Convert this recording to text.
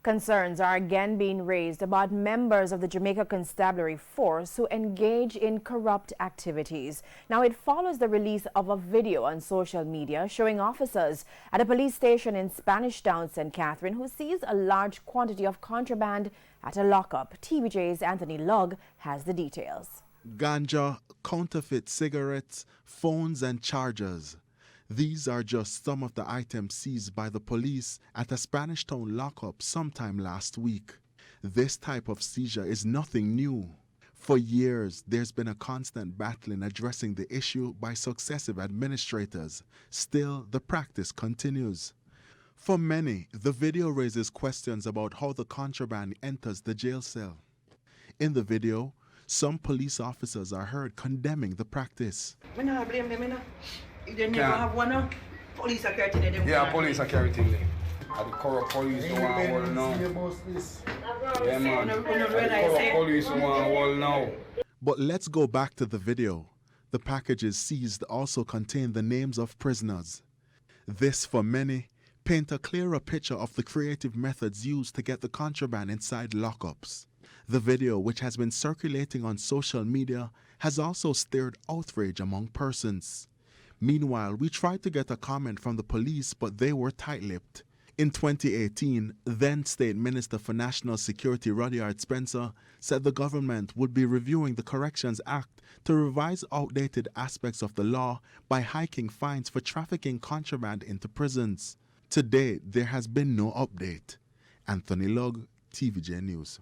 Concerns are again being raised about members of the Jamaica Constabulary Force who engage in corrupt activities. Now, it follows the release of a video on social media showing officers at a police station in Spanish Town, St. Catherine, who seized a large quantity of contraband at a lockup. TVJ's Anthony Lugg has the details. Ganja, counterfeit cigarettes, phones and chargers. These are just some of the items seized by the police at a Spanish Town lockup sometime last week. This type of seizure is nothing new. For years, there's been a constant battle in addressing the issue by successive administrators. Still, the practice continues. For many, the video raises questions about how the contraband enters the jail cell. In the video, some police officers are heard condemning the practice. They never have one. Police are carrying them. Yeah, police are carrying them. And the corrupt police don't want to hold now. Yeah, man. The corrupt police don't want to hold now. But let's go back to the video. The packages seized also contain the names of prisoners. This, for many, paint a clearer picture of the creative methods used to get the contraband inside lockups. The video, which has been circulating on social media, has also stirred outrage among persons. Meanwhile, we tried to get a comment from the police, but they were tight-lipped. In 2018, then State Minister for National Security Rudyard Spencer said the government would be reviewing the Corrections Act to revise outdated aspects of the law by hiking fines for trafficking contraband into prisons. To date, there has been no update. Anthony Lugg, TVJ News.